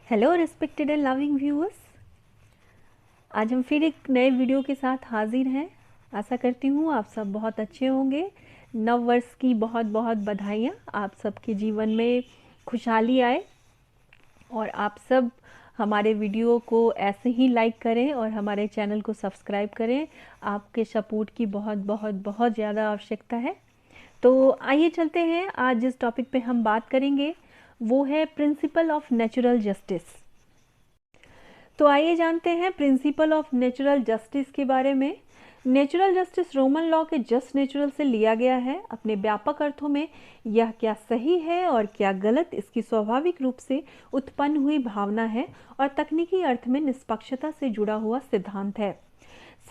Hello respected and loving viewers, आज हम फिर एक नए वीडियो के साथ हाजिर हैं। आशा करती हूँ आप सब बहुत अच्छे होंगे। नव वर्ष की बहुत बहुत बधाइयाँ। आप सबके जीवन में खुशहाली आए और आप सब हमारे वीडियो को ऐसे ही लाइक करें और हमारे चैनल को सब्सक्राइब करें। आपके सपोर्ट की बहुत बहुत बहुत ज़्यादा आवश्यकता है। तो आइए चलते हैं, आज जिस टॉपिक पे हम बात करेंगे वो है प्रिंसिपल ऑफ नेचुरल जस्टिस। तो आइए जानते हैं प्रिंसिपल ऑफ नेचुरल जस्टिस के बारे में। नेचुरल जस्टिस रोमन लॉ के जस्ट नेचुरल से लिया गया है। अपने व्यापक अर्थों में यह क्या सही है और क्या गलत, इसकी स्वाभाविक रूप से उत्पन्न हुई भावना है और तकनीकी अर्थ में निष्पक्षता से जुड़ा हुआ सिद्धांत है।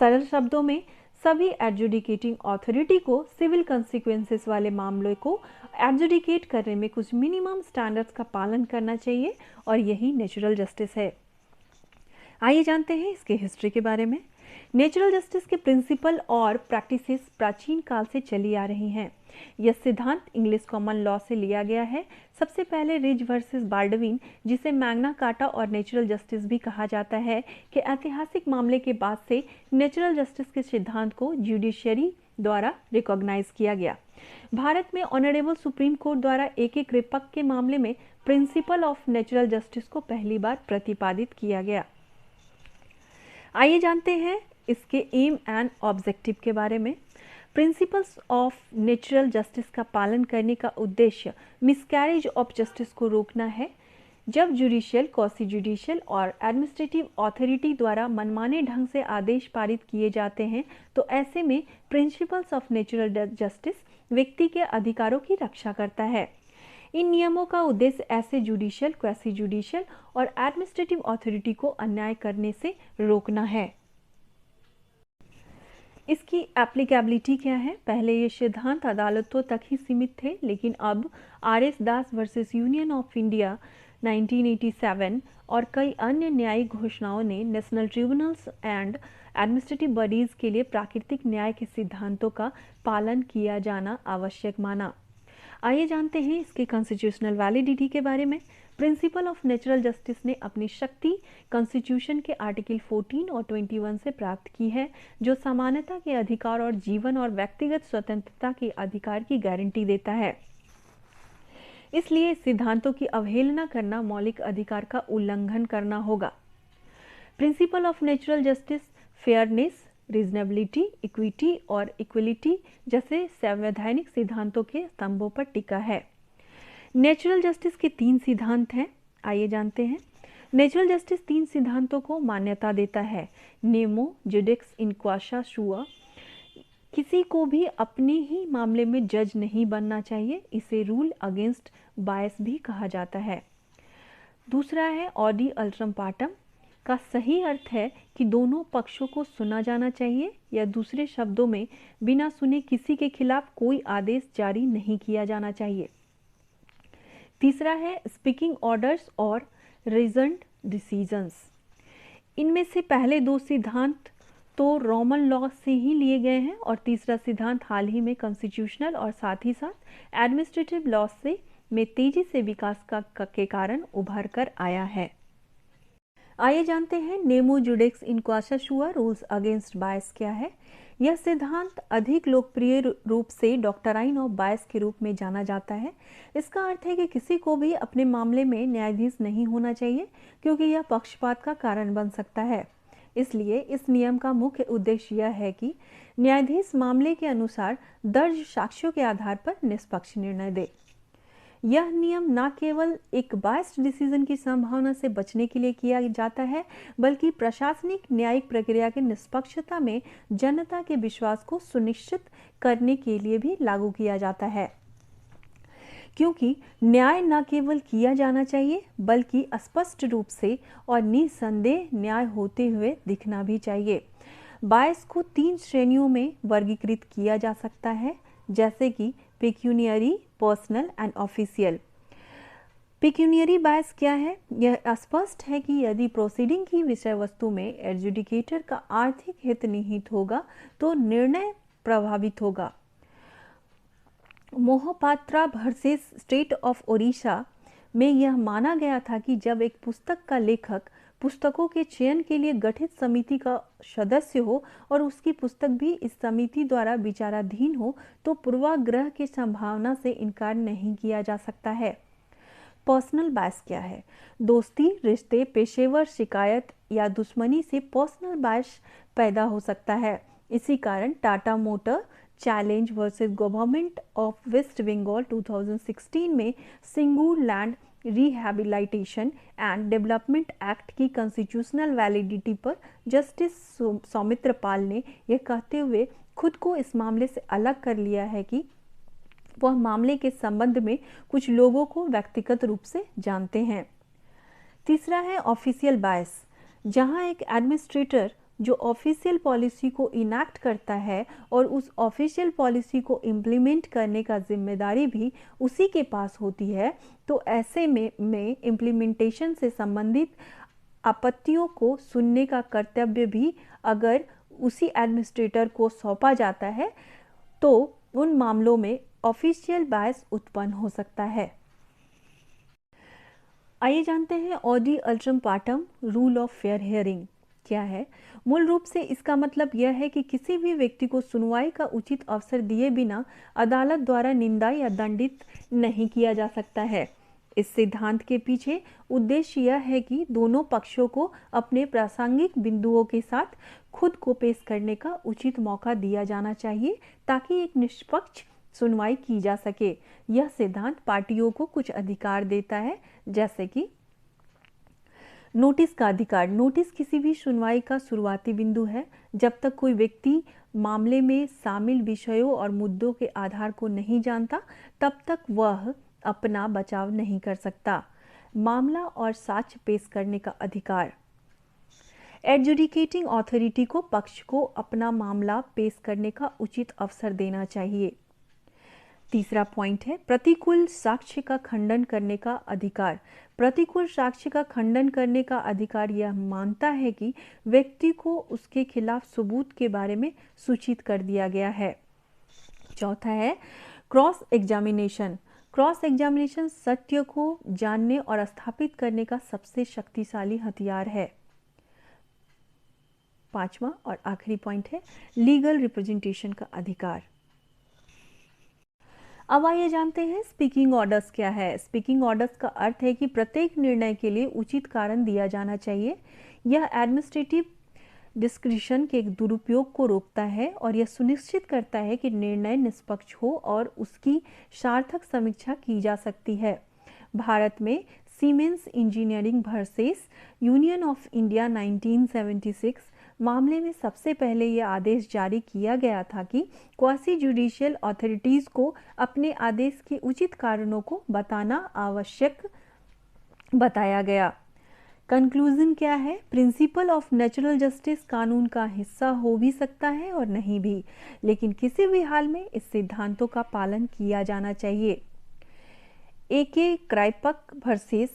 सरल शब्दों में, सभी एडजुडिकेटिंग अथॉरिटी को सिविल कंसिक्वेंसेस वाले मामलों को एडजुडिकेट करने में कुछ मिनिमम स्टैंडर्ड्स का पालन करना चाहिए और यही नेचुरल जस्टिस है। आइए जानते हैं इसके हिस्ट्री के बारे में। नेचुरल जस्टिस के प्रिंसिपल और प्रैक्टिसेस प्राचीन काल से चली आ रही हैं। यह सिद्धांत इंग्लिश कॉमन लॉ से लिया गया है। सबसे पहले रिज वर्सेस बाल्डविन, जिसे मैग्ना कार्टा और नेचुरल जस्टिस भी कहा जाता है, के ऐतिहासिक मामले के बाद से नेचुरल जस्टिस के सिद्धांत को जुडिशियरी द्वारा रिकॉग्नाइज किया गया। भारत में ऑनरेबल सुप्रीम कोर्ट द्वारा एक कृपक के मामले में प्रिंसिपल ऑफ नेचुरल जस्टिस को पहली बार प्रतिपादित किया गया। आइए जानते हैं इसके एम एंड ऑब्जेक्टिव के बारे में। प्रिंसिपल्स ऑफ नेचुरल जस्टिस का पालन करने का उद्देश्य मिसकैरेज ऑफ जस्टिस को रोकना है। जब जुडिशियल, क्वासी जुडिशियल और एडमिनिस्ट्रेटिव अथॉरिटी द्वारा मनमाने ढंग से आदेश पारित किए जाते हैं तो ऐसे में प्रिंसिपल्स ऑफ नेचुरल जस्टिस व्यक्ति के अधिकारों की रक्षा करता है। इन नियमों का उद्देश्य ऐसे जुडिशियल, क्वासी जुडिशियल और एडमिनिस्ट्रेटिव अथॉरिटी को अन्याय करने से रोकना है। इसकी एप्लीकेबिलिटी क्या है? पहले ये सिद्धांत अदालतों तक ही सीमित थे, लेकिन अब RS. Das versus union of India 1987 और कई अन्य न्यायिक घोषणाओं ने national tribunals and administrative bodies के लिए प्राकृतिक न्याय के सिद्धांतों का पालन किया जाना आवश्यक माना। आइए जानते हैं इसके कॉन्स्टिट्यूशनल वैलिडिटी के बारे में। प्रिंसिपल ऑफ नेचुरल जस्टिस ने अपनी शक्ति कॉन्स्टिट्यूशन के आर्टिकल 14 और 21 से प्राप्त की है, जो समानता के अधिकार और जीवन और व्यक्तिगत स्वतंत्रता के अधिकार की गारंटी देता है। इसलिए सिद्धांतों की अवहेलना करना मौलिक अधिकार का उल्लंघन करना होगा। Principle of natural justice fairness, reasonability, equity और इक्वलिटी जैसे संवैधानिक सिद्धांतों के स्तंभों पर टिका है। नेचुरल जस्टिस के 3 सिद्धांत हैं। आइए जानते हैं। नेचुरल जस्टिस 3 सिद्धांतों को मान्यता देता है। नेमो जुडिक्स इनक्वाशा शुआ, किसी को भी अपने ही मामले में जज नहीं बनना चाहिए। इसे रूल अगेंस्ट बायस भी कहा जाता है। दूसरा है ऑडी अल्ट्रम पार्टम, का सही अर्थ है कि दोनों पक्षों को सुना जाना चाहिए, या दूसरे शब्दों में बिना सुने किसी के खिलाफ कोई आदेश जारी नहीं किया जाना चाहिए। तीसरा है स्पीकिंग ऑर्डर्स और रीजन्ड डिसीजंस। इनमें से पहले 2 सिद्धांत तो रोमन लॉ से ही लिए गए हैं और तीसरा सिद्धांत हाल ही में कॉन्स्टिट्यूशनल और साथ ही साथ एडमिनिस्ट्रेटिव लॉ से में तेजी से विकास के कारण उभर कर आया है। आइए जानते हैं नेमो जुडिक्स इनक्वाशा शुआ रूल्स अगेंस्ट बायस क्या है। यह सिद्धांत अधिक लोकप्रिय रूप से डॉक्ट्राइन ऑफ बायस के रूप में जाना जाता है। इसका अर्थ है कि किसी को भी अपने मामले में न्यायाधीश नहीं होना चाहिए, क्योंकि यह पक्षपात का कारण बन सकता है। इसलिए इस नियम का मुख्य उद्देश्य यह है कि न्यायाधीश मामले के अनुसार दर्ज साक्ष्यों के आधार पर निष्पक्ष निर्णय दे। यह नियम न केवल एक बायस्ड डिसीजन की संभावना से बचने के लिए किया जाता है, बल्कि प्रशासनिक न्यायिक प्रक्रिया की निष्पक्षता में जनता के विश्वास को सुनिश्चित करने के लिए भी लागू किया जाता है। क्योंकि न्याय न केवल किया जाना चाहिए, बल्कि स्पष्ट रूप से और निसंदेह न्याय होते हुए दिखना भी चाहिए। बायस को 3 श्रेणियों में वर्गीकृत किया जा सकता है, जैसे कि पेक्यूनियरी, पर्सनल एंड ऑफिशियल। पेक्यूनियरी बायस क्या है? यह स्पष्ट है कि यदि प्रोसीडिंग की विषय वस्तु में एडजुडिकेटर का आर्थिक हित निहित होगा तो निर्णय प्रभावित होगा। Mohapatra versus state of Odisha में यह माना गया था कि जब एक पुस्तक का लेखक पुस्तकों के चयन के लिए गठित समिति का सदस्य हो और उसकी पुस्तक भी इस समिति द्वारा विचाराधीन हो तो पूर्वाग्रह की संभावना से इनकार नहीं किया जा सकता है। पर्सनल बायस क्या है? दोस्ती, रिश्ते, पेशेवर शिकायत या दुश्मनी से पर्सनल बायस पैदा हो सकता है। इसी कारण Tata motor challenge versus government of west Bengal 2016 में Singur land rehabilitation and development act की कॉन्स्टिट्यूशनल वैलिडिटी पर जस्टिस सौमित्र पाल ने यह कहते हुए खुद को इस मामले से अलग कर लिया है कि वह मामले के संबंध में कुछ लोगों को व्यक्तिगत रूप से जानते हैं। तीसरा है ऑफिशियल बायस, जहां एक एडमिनिस्ट्रेटर जो ऑफिशियल पॉलिसी को इनैक्ट करता है और उस ऑफिशियल पॉलिसी को इम्प्लीमेंट करने का जिम्मेदारी भी उसी के पास होती है, तो ऐसे में इम्प्लीमेंटेशन से संबंधित आपत्तियों को सुनने का कर्तव्य भी अगर उसी एडमिनिस्ट्रेटर को सौंपा जाता है तो उन मामलों में ऑफिशियल बायस उत्पन्न हो सकता है। आइए जानते हैं ऑडी अल्ट्रम पार्टम रूल ऑफ फेयर हियरिंग क्या है। मूल रूप से इसका मतलब यह है कि किसी भी व्यक्ति को सुनवाई का उचित अवसर दिए बिना अदालत द्वारा निंदा या दंडित नहीं किया जा सकता है। इस सिद्धांत के पीछे उद्देश्य यह है कि दोनों पक्षों को अपने प्रासंगिक बिंदुओं के साथ खुद को पेश करने का उचित मौका दिया जाना चाहिए ताकि एक निष्पक्ष सुनवाई की जा सके। यह सिद्धांत पार्टियों को कुछ अधिकार देता है, जैसे कि नोटिस का अधिकार। नोटिस किसी भी सुनवाई का शुरुआती बिंदु है। जब तक कोई व्यक्ति मामले में शामिल विषयों और मुद्दों के आधार को नहीं जानता, तब तक वह अपना बचाव नहीं कर सकता। मामला और साक्ष्य पेश करने का अधिकार। एडजुडिकेटिंग अथॉरिटी को पक्ष को अपना मामला पेश करने का उचित अवसर देना चाहिए। तीसरा पॉइंट है प्रतिकूल साक्ष्य का खंडन करने का अधिकार। प्रतिकूल साक्ष्य का खंडन करने का अधिकार यह मानता है कि व्यक्ति को उसके खिलाफ सबूत के बारे में सूचित कर दिया गया है। चौथा है क्रॉस एग्जामिनेशन। क्रॉस एग्जामिनेशन सत्य को जानने और स्थापित करने का सबसे शक्तिशाली हथियार है। पांचवा और आखिरी पॉइंट है लीगल रिप्रेजेंटेशन का अधिकार। अब आइए जानते हैं स्पीकिंग ऑर्डर्स क्या है। स्पीकिंग ऑर्डर्स का अर्थ है कि प्रत्येक निर्णय के लिए उचित कारण दिया जाना चाहिए। यह एडमिनिस्ट्रेटिव डिस्क्रिशन के दुरुपयोग को रोकता है और यह सुनिश्चित करता है कि निर्णय निष्पक्ष हो और उसकी सार्थक समीक्षा की जा सकती है। भारत में siemens engineering versus union of India 1976 मामले में सबसे पहले यह आदेश जारी किया गया था कि क्वासी जुडिशियल अथॉरिटीज को अपने आदेश के उचित कारणों को बताना आवश्यक बताया गया। कंक्लूजन क्या है? प्रिंसिपल ऑफ नेचुरल जस्टिस कानून का हिस्सा हो भी सकता है और नहीं भी, लेकिन किसी भी हाल में इस सिद्धांतों का पालन किया जाना चाहिए। AK Kraipak versus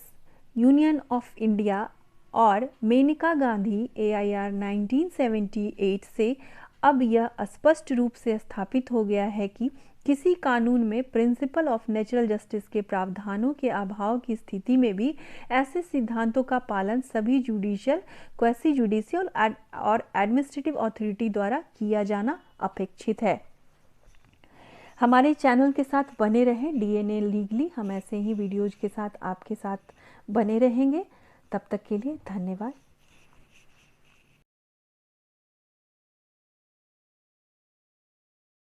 union of India और मेनका गांधी AIR 1978 से अब यह स्पष्ट रूप से स्थापित हो गया है कि किसी कानून में प्रिंसिपल ऑफ नेचुरल जस्टिस के प्रावधानों के अभाव की स्थिति में भी ऐसे सिद्धांतों का पालन सभी जुडिशियल, क्वासी जुडिशियल और एडमिनिस्ट्रेटिव अथॉरिटी द्वारा किया जाना अपेक्षित है। हमारे चैनल के साथ बने रहें। DNA लीगली हम ऐसे ही वीडियोज के साथ आपके साथ बने रहेंगे। तब तक के लिए धन्यवाद।